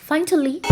Finally.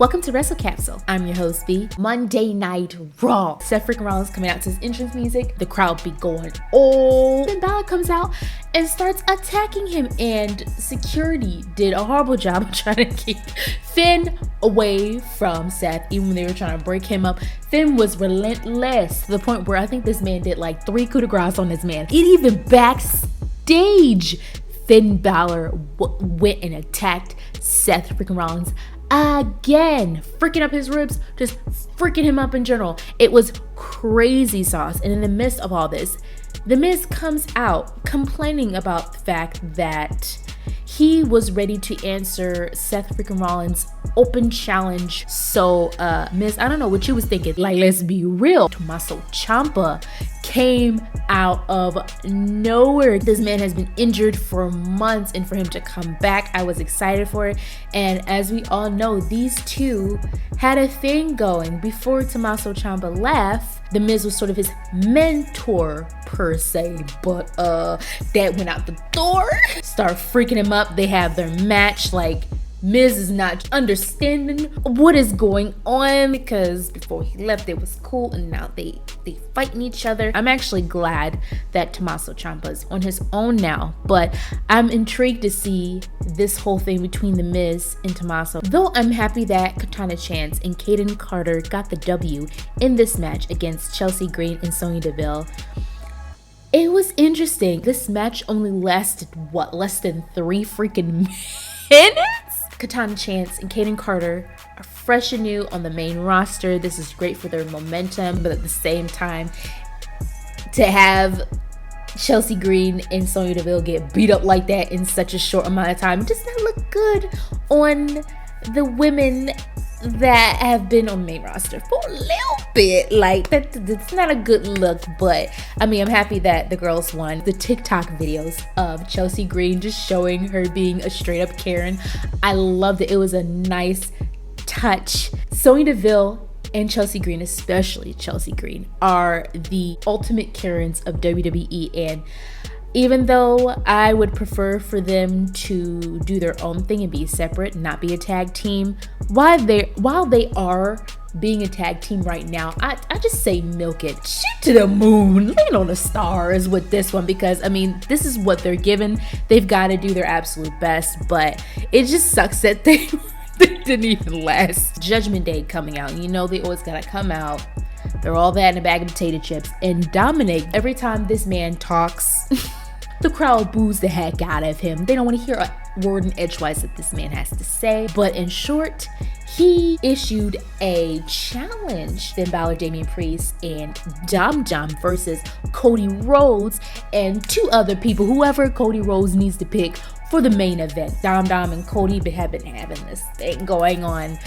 Welcome to Wrestle Capsule. I'm your host, B. Monday Night Raw. Seth freaking Rollins coming out to his entrance music. The crowd be going, oh. Then Balor comes out and starts attacking him. And security did a horrible job of trying to keep Finn away from Seth. Even when they were trying to break him up, Finn was relentless to the point where I think this man did like 3 coup de grace on this man. It even backstage, Finn Balor went and attacked Seth freaking Rollins again, freaking up his ribs, just freaking him up in general. It was crazy sauce. And in the midst of all this, The Miz comes out complaining about the fact that he was ready to answer Seth freaking Rollins' open challenge. So, Miz, I don't know what you was thinking. Like, let's be real. Tommaso Ciampa came out of nowhere. This man has been injured for months, and for him to come back, I was excited for it. And as we all know, these two had a thing going before Tommaso Ciampa left. The Miz was sort of his mentor per se, but that went out the door. Start freaking him up. They have their match. Like, Miz is not understanding what is going on, because before he left it was cool, and now they fighting each other. I'm actually glad that Tommaso Ciampa is on his own now, but I'm intrigued to see this whole thing between The Miz and Tommaso. Though I'm happy that Katana Chance and Kayden Carter got the W in this match against Chelsea Green and Sonya Deville. It was interesting. This match only lasted, less than 3 freaking minutes? Katana Chance and Kayden Carter are fresh and new on the main roster. This is great for their momentum, but at the same time, to have Chelsea Green and Sonya Deville get beat up like that in such a short amount of time does not look good on the women that have been on the main roster for a little bit. Like, that's not a good look, but I mean, I'm happy that the girls won. The TikTok videos of Chelsea Green just showing her being a straight up Karen, I loved it. It was a nice touch. Sonya Deville and Chelsea Green, especially Chelsea Green, are the ultimate Karens of WWE, and even though I would prefer for them to do their own thing and be separate, not be a tag team, while they are being a tag team right now, I just say milk it. Shoot to the moon, lean on the stars with this one, because I mean, this is what they're given. They've got to do their absolute best, but it just sucks that they didn't even last. Judgment Day coming out, you know they always gotta come out. They're all that in a bag of potato chips and dominate. Every time this man talks, the crowd boos the heck out of him. They don't want to hear a word in edgewise that this man has to say. But in short, he issued a challenge. Finn Balor, Damian Priest, and Dom versus Cody Rhodes and 2 other people, whoever Cody Rhodes needs to pick for the main event. Dom and Cody have been having this thing going on.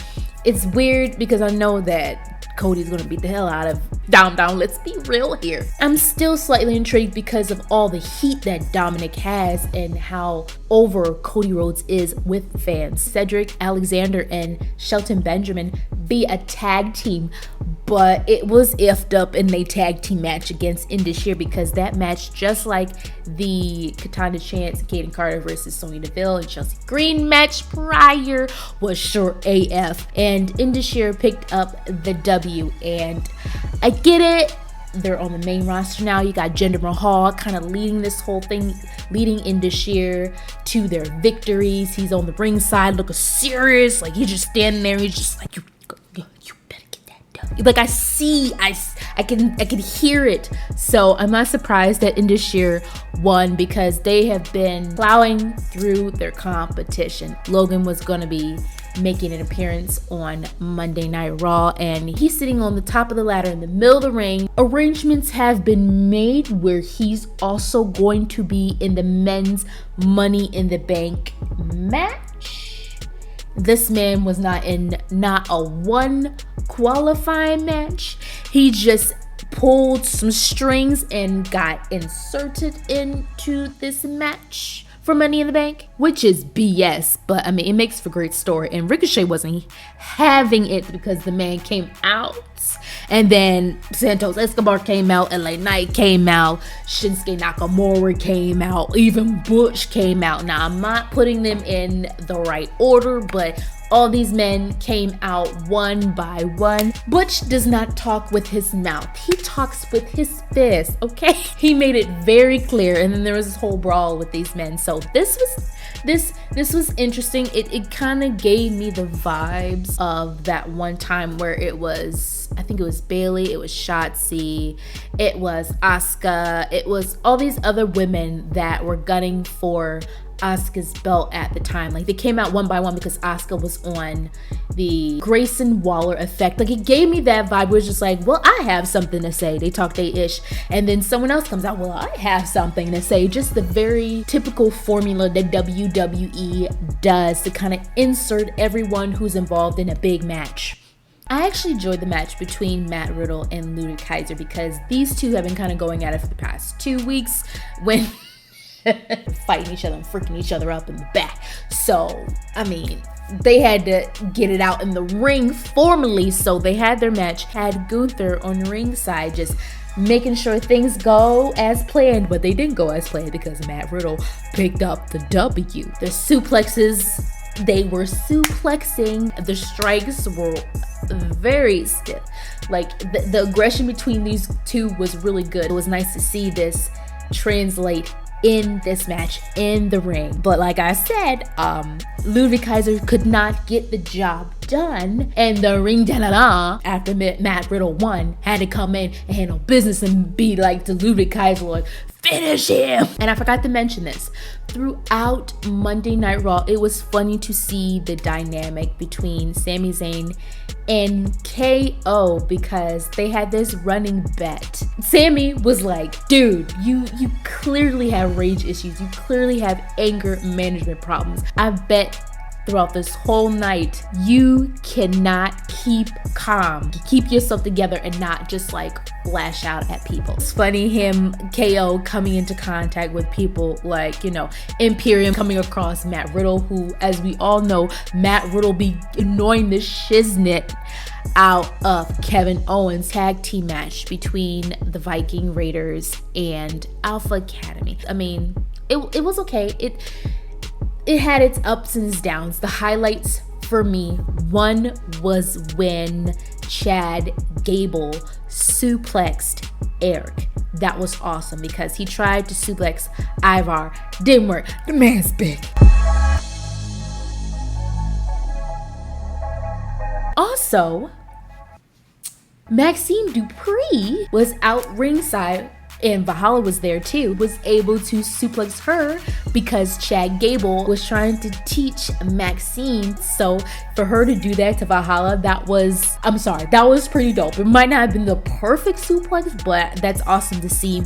It's weird because I know that Cody's gonna beat the hell out of Dom. Let's be real here. I'm still slightly intrigued because of all the heat that Dominic has and how over Cody Rhodes is with fans. Cedric, Alexander, and Shelton Benjamin be a tag team, but it was effed up in a tag team match against Indus because that match, just like the Katana Chance, Kayden Carter versus Sonya Deville and Chelsea Green match prior, was short AF, and Indus picked up the W. And I get it, they're on the main roster now. You got Jinder Mahal kind of leading this whole thing, leading Indus to their victories. He's on the ringside looking serious, like he's just standing there, he's just like, you better get that done. Like, I can hear it. So I'm not surprised that Indus won, because they have been plowing through their competition. Logan was gonna be making an appearance on Monday Night Raw, and he's sitting on the top of the ladder in the middle of the ring. Arrangements have been made where he's also going to be in the men's Money in the Bank match. This man was not in not a one qualifying match. He just pulled some strings and got inserted into this match for Money in the Bank, which is BS, but I mean, it makes for a great story. And Ricochet wasn't having it because the man came out, and then Santos Escobar came out, LA Knight came out, Shinsuke Nakamura came out, even Butch came out. Now, I'm not putting them in the right order, but all these men came out one by one. Butch does not talk with his mouth. He talks with his fist, okay? He made it very clear, and then there was this whole brawl with these men. So this was interesting. It kind of gave me the vibes of that one time where it was, I think it was Bailey, it was Shotzi, it was Asuka, it was all these other women that were gunning for Asuka's belt at the time. Like, they came out one by one because Asuka was on the Grayson Waller effect. Like, it gave me that vibe where it's just like, well, I have something to say. They talk they ish, and then someone else comes out, well, I have something to say. Just the very typical formula that WWE does to kind of insert everyone who's involved in a big match. I actually enjoyed the match between Matt Riddle and Ludwig Kaiser because these two have been kind of going at it for the past 2 weeks when fighting each other and freaking each other up in the back. So, I mean, they had to get it out in the ring formally, so they had their match, had Gunther on the ringside just making sure things go as planned, but they didn't go as planned because Matt Riddle picked up the W. The suplexes, they were suplexing, the strikes were very stiff. Like, the aggression between these two was really good. It was nice to see this translate in this match in the ring. But like I said, Ludwig Kaiser could not get the job done, and the ring after Matt Riddle won had to come in and handle business and be like to Ludwig Kaiser, like, finish him. And I forgot to mention this, throughout Monday Night Raw, it was funny to see the dynamic between Sami Zayn and KO because they had this running bet. Sami was like, dude, you clearly have rage issues. You clearly have anger management problems. I bet throughout this whole night, you cannot keep calm. Keep yourself together and not just like lash out at people. It's funny him, KO, coming into contact with people like, Imperium coming across Matt Riddle, who, as we all know, Matt Riddle be annoying the shiznit out of Kevin Owens' tag team match between the Viking Raiders and Alpha Academy. I mean, it was okay. It had its ups and its downs. The highlights for me, one was when Chad Gable suplexed Eric. That was awesome because he tried to suplex Ivar. Didn't work. The man's big. Also, Maxine Dupree was out ringside, and Valhalla was there too, was able to suplex her because Chad Gable was trying to teach Maxine. So for her to do that to Valhalla, that was pretty dope. It might not have been the perfect suplex, but that's awesome to see.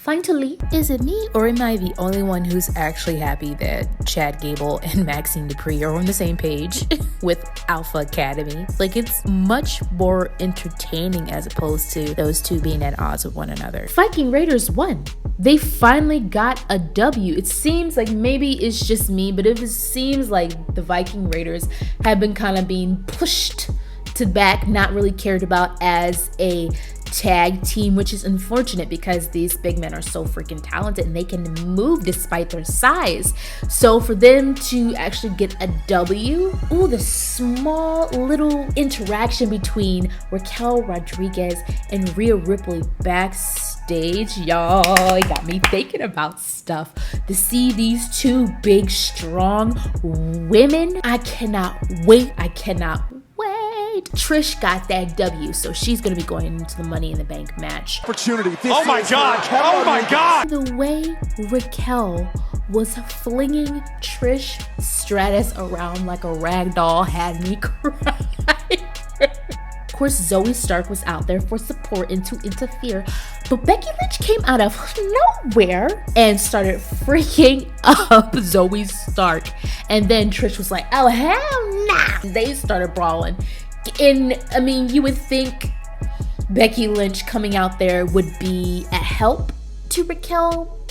Finally, is it me or am I the only one who's actually happy that Chad Gable and Maxine Dupree are on the same page with Alpha Academy? Like, it's much more entertaining as opposed to those two being at odds with one another. Viking Raiders won. They finally got a W. It seems like maybe it's just me, but it seems like the Viking Raiders have been kind of being pushed to back, not really cared about as a tag team, which is unfortunate because these big men are so freaking talented and they can move despite their size. So for them to actually get a W, the small little interaction between Raquel Rodriguez and Rhea Ripley backstage, y'all, it got me thinking about stuff. To see these two big, strong women, I cannot wait. Trish got that W, so she's going to be going into the Money in the Bank match. Opportunity. Oh my God. The way Raquel was flinging Trish Stratus around like a rag doll had me crying. Of course, Zoe Stark was out there for support and to interfere, but Becky Lynch came out of nowhere and started freaking up Zoe Stark. And then Trish was like, oh, hell nah. They started brawling. And I mean, you would think Becky Lynch coming out there would be a help to Raquel.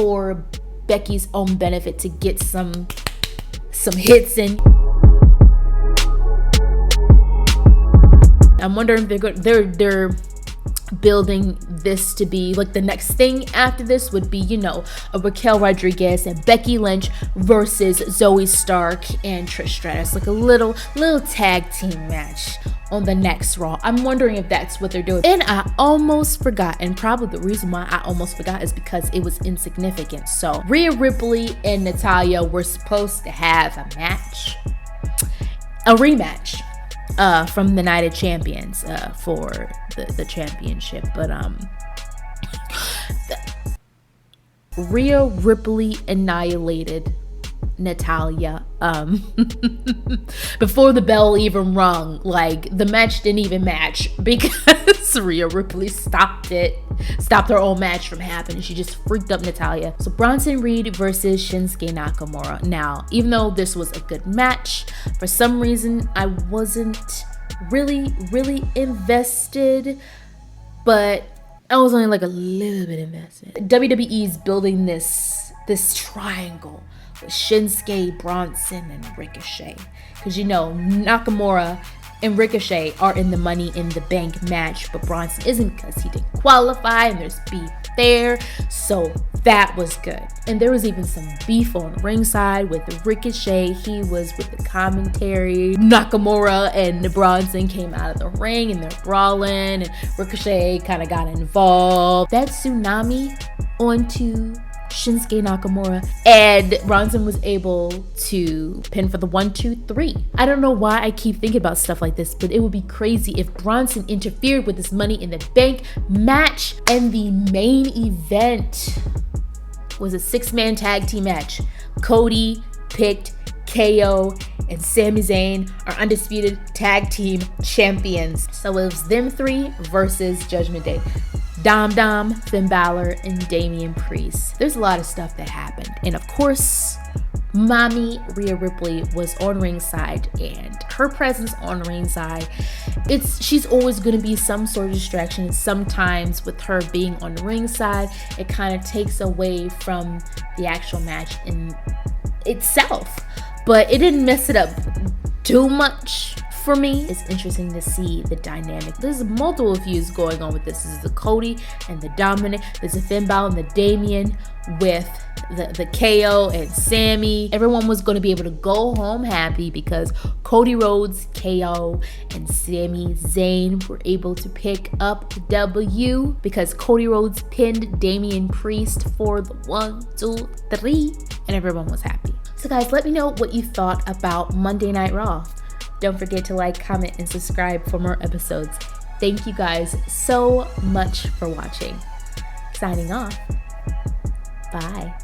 for Becky's own benefit to get some hits in. I'm wondering if they're building this to be like the next thing after this would be, you know, a Raquel Rodriguez and Becky Lynch versus Zoe Stark and Trish Stratus, like a little tag team match on the next Raw. I'm wondering if that's what they're doing. And I almost forgot, and probably the reason why I almost forgot is because it was insignificant. So Rhea Ripley and Natalya were supposed to have a rematch from the Night of Champions for the championship, but Rhea Ripley annihilated Natalya before the bell even rung. Like, the match didn't even match because Rhea Ripley stopped her own match from happening. She just freaked up Natalya. So Bronson Reed versus Shinsuke Nakamura. Now, even though this was a good match, for some reason I wasn't really invested, but I was only like a little bit invested. WWE is building this triangle with Shinsuke, Bronson, and Ricochet, because you know Nakamura and Ricochet are in the Money in the Bank match, but Bronson isn't because he didn't qualify and there's beef there. So that was good. And there was even some beef on ringside with Ricochet. He was with the commentary. Nakamura and Bronson came out of the ring and they're brawling, and Ricochet kind of got involved. That tsunami onto Shinsuke Nakamura, and Bronson was able to pin for the 1, 2, 3. I don't know why I keep thinking about stuff like this, but it would be crazy if Bronson interfered with this Money in the Bank match, and the main event was a 6-man tag team match. Cody picked KO and Sami Zayn are undisputed tag team champions. So it was them 3 versus Judgment Day. Dom, Finn Balor, and Damian Priest. There's a lot of stuff that happened. And of course, Mommy Rhea Ripley was on ringside, and her presence on ringside, she's always going to be some sort of distraction. And sometimes with her being on ringside, it kind of takes away from the actual match in itself. But it didn't mess it up too much. For me, it's interesting to see the dynamic. There's multiple views going on with this. This is the Cody and the Dominic. There's a Finn Balor and the Damian with the KO and Sammy. Everyone was going to be able to go home happy because Cody Rhodes, KO, and Sami Zayn were able to pick up the W because Cody Rhodes pinned Damian Priest for the 1, 2, 3, and everyone was happy. So guys, let me know what you thought about Monday Night Raw. Don't forget to like, comment, and subscribe for more episodes. Thank you guys so much for watching. Signing off. Bye.